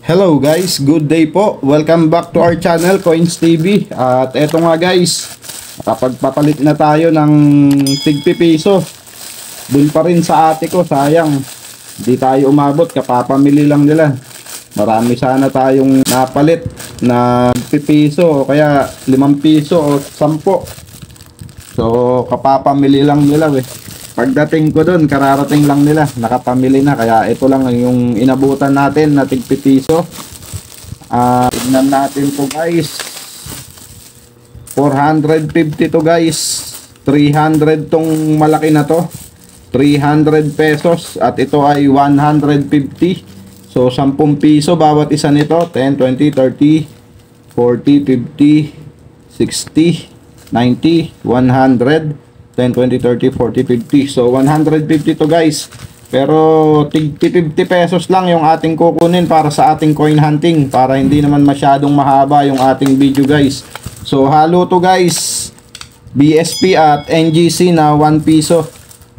Hello guys, good day po. Welcome back to our channel, Coins TV. At eto nga guys, nakapagpapalit na tayo ng tig-piso. Dun pa rin sa ate ko, sayang. Hindi tayo umabot, kapapamili lang nila. Marami sana tayong napalit na piso o kaya 5 piso o 10. So kapapamili lang nila eh. Pagdating ko doon, kararating lang nila, nakapamili na, kaya ito lang yung inabutan natin na tig-piso. Tignan natin to guys. 450 to guys. 300 tong malaki na to. 300 pesos at ito ay 150. So 10 piso bawat isa nito. 10, 20, 30, 40, 50, 60, 90, 100, 10, 20, 30, 40, 50. So 150 to guys. Pero tig 50 pesos lang yung ating kukunin para sa ating coin hunting, para hindi naman masyadong mahaba yung ating video guys. So halo to guys, BSP at NGC na 1 piso.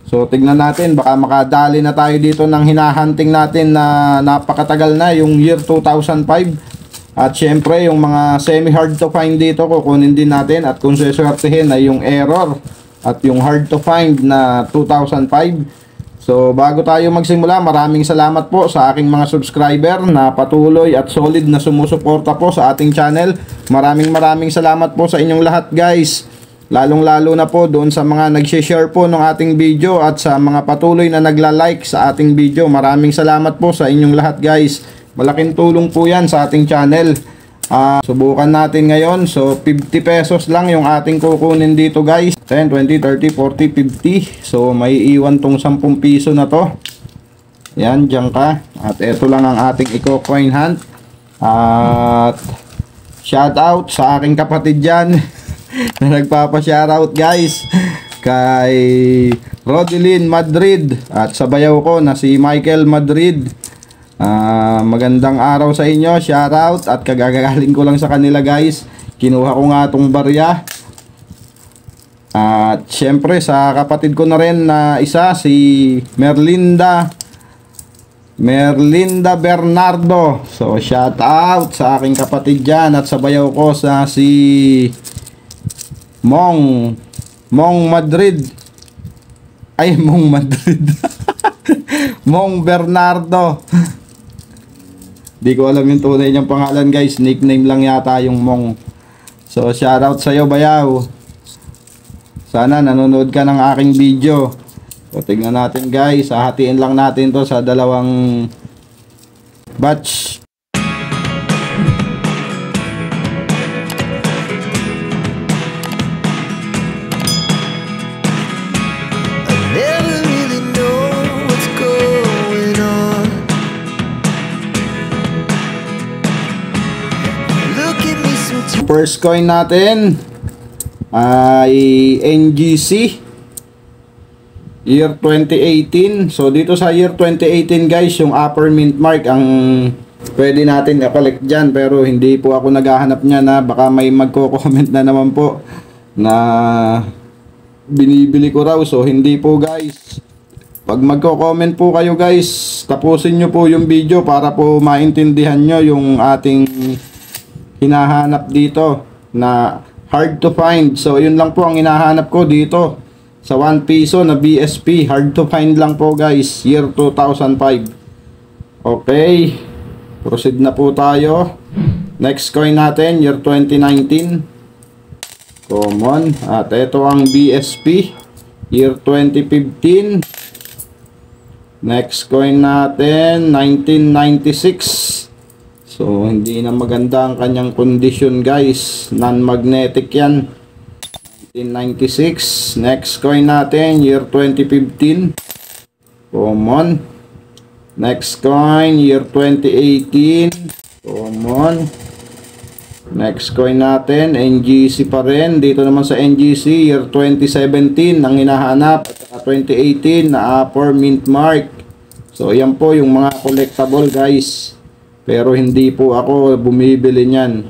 So tignan natin, baka makadali na tayo dito ng hinahunting natin na napakatagal na, yung year 2005. At syempre yung mga semi hard to find dito kukunin din natin, at kung seswertehin ay yung error at yung hard to find na 2005. So bago tayo magsimula, maraming salamat po sa aking mga subscriber na patuloy at solid na sumusuporta po sa ating channel. Maraming salamat po sa inyong lahat guys. Lalong lalo na po doon sa mga nag-share po ng ating video at sa mga patuloy na nagla-like sa ating video. Maraming salamat po sa inyong lahat guys. Malaking tulong po yan sa ating channel. Subukan natin ngayon. So 50 pesos lang yung ating kukunin dito guys. 10, 20, 30, 40, 50. So may iwan tong 10 piso na to. Yan, dyan ka. At ito lang ang ating i-coin hunt. At shout out sa aking kapatid dyan na nagpapa-shoutout guys, kay Rodelyn Madrid at sa bayaw ko na si Michael Madrid. Magandang araw sa inyo, shoutout, at kagagaling ko lang sa kanila guys. Kinuha ko nga itong barya. At syempre sa kapatid ko na rin na isa, si Merlinda Bernardo. So shoutout sa aking kapatid dyan, at sa bayaw ko sa si Mong Madrid. Ay, Mong Madrid. Mong Bernardo. Di ko alam yung tunay niyang pangalan guys, nickname lang yata yung Mong. So shoutout sa iyo bayaw. Sana nanonood ka ng aking video. So tingnan natin guys, hahatiin lang natin to sa dalawang batch. First coin natin ay NGC year 2018. So dito sa year 2018 guys, yung upper mint mark ang pwede natin i-collect dyan, pero hindi po ako naghahanap niya, na baka may magko-comment na naman po na binibili ko raw. So hindi po guys. Pag magko-comment po kayo guys, tapusin nyo po yung video para po maintindihan nyo yung ating hinahanap dito na hard to find. So yun lang po ang hinahanap ko dito sa 1 piso na BSP. Hard to find lang po guys, year 2005. Okay, proceed na po tayo. Next coin natin, year 2019, common. At ito ang BSP year 2015. Next coin natin 1996. So hindi na maganda ang kanyang condition guys, non-magnetic yan. 1996. Next coin natin year 2015, common. Next coin year 2018, common. Next coin natin NGC pa rin. Dito naman sa NGC year 2017 ang hinahanap, at 2018 na upper mint mark. So yan po yung mga collectible guys, pero hindi po ako bumibili niyan.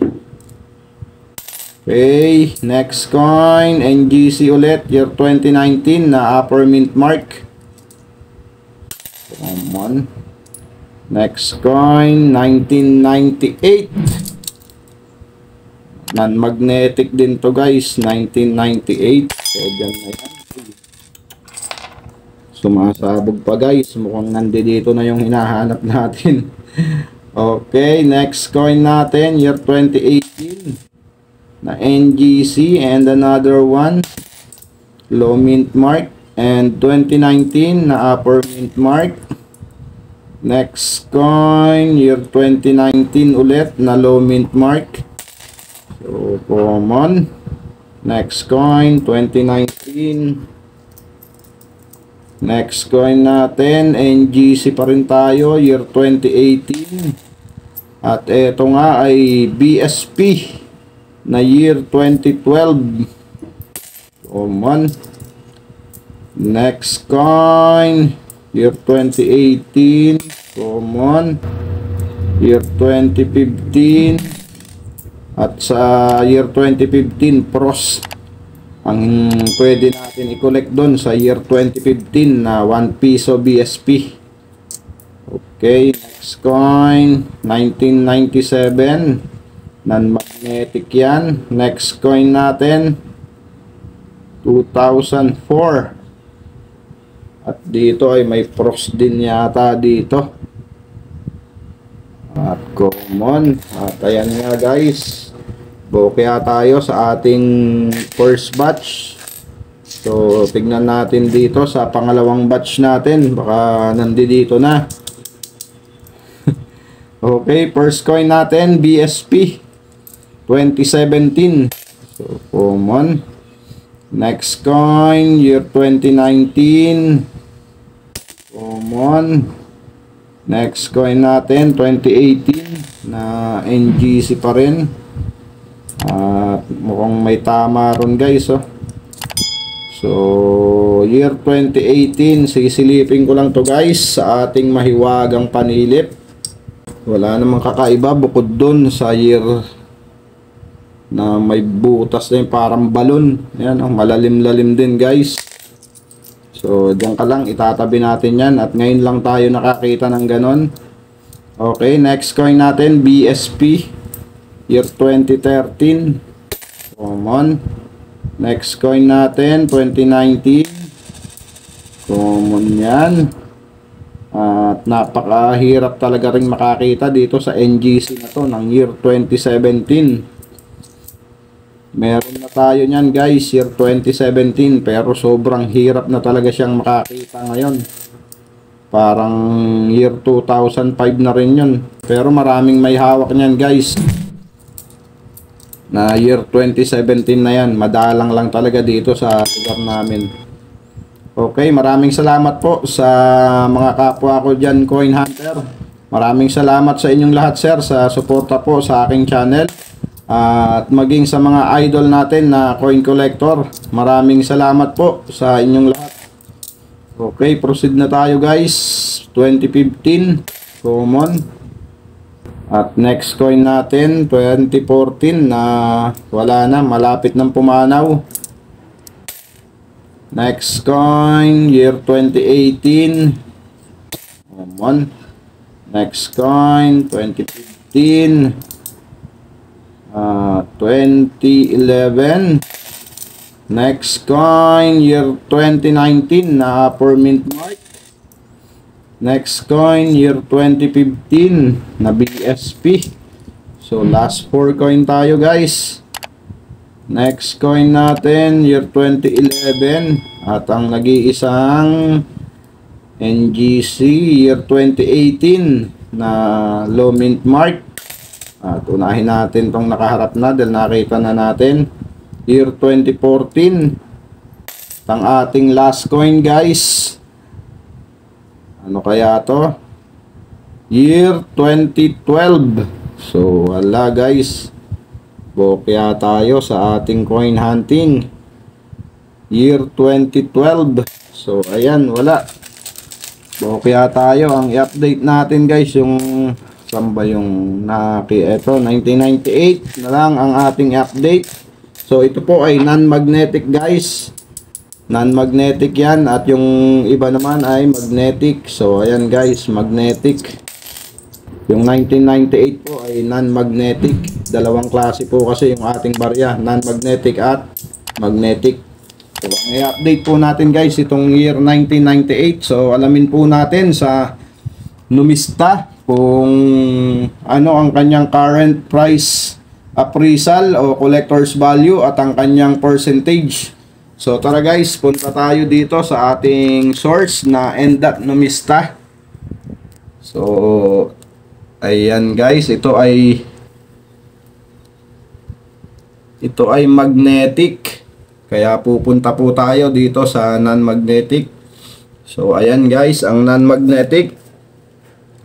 Okay, next coin NGC ulit year 2019 na upper mint mark. Common. Next coin, 1998. Non-magnetic din to guys, 1998. So, dyan na yan. Sumasabog pa guys. Mukhang nandito na yung hinahanap natin. Okay, next coin natin, year 2018. Na NGC and another one. Low mint mark. And 2019 na upper mint mark. Next coin, year 2019 ulit na low mint mark. So, common. Next coin, 2019. Next coin natin, NGC pa rin tayo, year 2018. At ito nga ay BSP na year 2012. Common. Next coin, year 2018, common. Year 2015. At sa year 2015, pros. Ang pwede natin i-collect doon sa year 2015 na 1 piso BSP. Okay, next coin, 1997. Non-magnetic yan. Next coin natin, 2004. At dito ay may pros din yata dito. At common. At ayan nga guys, bokya tayo sa ating first batch. So tignan natin dito sa pangalawang batch natin, baka nandito na. Okay, first coin natin, BSP 2017. So common. Next coin, year 2019. Common. Next coin natin, 2018 na NGC pa rin. At mukhang may tama ron guys, oh. So year 2018, sisilipin ko lang to guys sa ating mahiwagang panilip. Wala namang kakaiba bukod dun sa year na may butas na yung parang balon. Yan, oh, malalim-lalim din guys. So diyan ka lang, itatabi natin yan. At ngayon lang tayo nakakita ng ganon. Okay, next coin natin, BSP year 2013. Common. Next coin natin, 2019. Common yan. At napakahirap talaga rin makakita dito sa NGC na to ng year 2017. Meron na tayo nyan guys, year 2017, pero sobrang hirap na talaga siyang makakita ngayon. Parang year 2005 na rin yun. Pero maraming may hawak nyan guys na year 2017 na yan. Madalang lang talaga dito sa lugar namin. Okay, maraming salamat po sa mga kapwa ko dyan, Coin Hunter. Maraming salamat sa inyong lahat sir sa suporta po sa aking channel. At maging sa mga idol natin na coin collector, maraming salamat po sa inyong lahat. Okay, proceed na tayo guys. 2015, common. At next coin natin, 2014 na wala na, malapit ng pumanaw. Next coin, year 2018, common. Next coin, 2015. 2011. Next coin, year 2019 na upper mint mark. Next coin, year 2015 na BSP. So last 4 coin tayo guys. Next coin natin, year 2011. At ang nag-iisang NGC, year 2018 na low mint mark. At unahin natin tong nakaharap na dahil nakita na natin. Year 2014. Ang ating last coin guys. Ano kaya to? Year 2012. So wala guys. Bokya tayo sa ating coin hunting. Year 2012. So ayan, wala. Bokya tayo. Ang i-update natin guys yung saan ba yung eto 1998 na lang ang ating update. So ito po ay non-magnetic guys, non-magnetic yan, at yung iba naman ay magnetic. So ayan guys, magnetic. Yung 1998 po ay non-magnetic. Dalawang klase po kasi yung ating barya, non-magnetic at magnetic. So, ang i-update po natin guys itong year 1998. So, alamin po natin sa Numista kung ano ang kanyang current price appraisal o collector's value at ang kanyang percentage. So, tara guys, punta tayo dito sa ating source na Numista. So, ayan guys, ito ay magnetic. Kaya pupunta po tayo dito sa non-magnetic. So ayan guys, ang non-magnetic.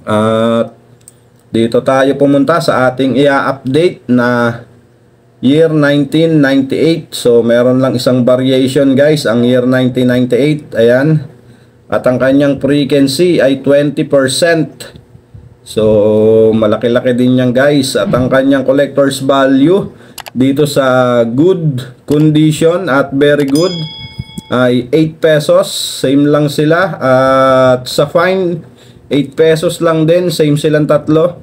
At dito tayo pumunta sa ating i-update na year 1998. So meron lang isang variation guys, ang year 1998. Ayan. At ang kanyang frequency ay 20%. So, malaki-laki din yan guys. At ang kanyang collector's value dito sa good condition at very good ay 8 pesos. Same lang sila. At sa fine, 8 pesos lang din. Same silang tatlo.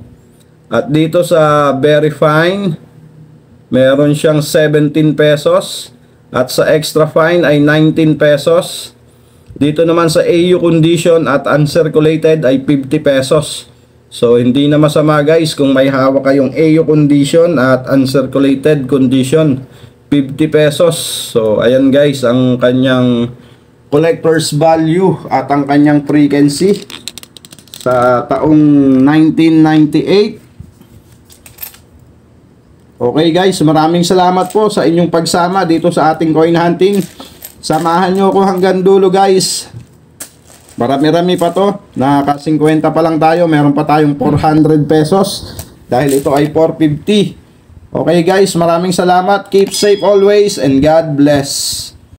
At dito sa very fine, meron siyang 17 pesos. At sa extra fine ay 19 pesos. Dito naman sa AU condition at uncirculated ay 50 pesos. So, hindi na masama guys kung may hawak kayong AU condition at uncirculated condition. 50 pesos. So, ayan guys, ang kanyang collector's value at ang kanyang frequency sa taong 1998. Okay guys, maraming salamat po sa inyong pagsama dito sa ating coin hunting. Samahan nyo ako hanggang dulo guys. Marami-rami pa to. Naka 50 pa lang tayo. Meron pa tayong 400 pesos. Dahil ito ay 450. Okay guys, maraming salamat. Keep safe always and God bless.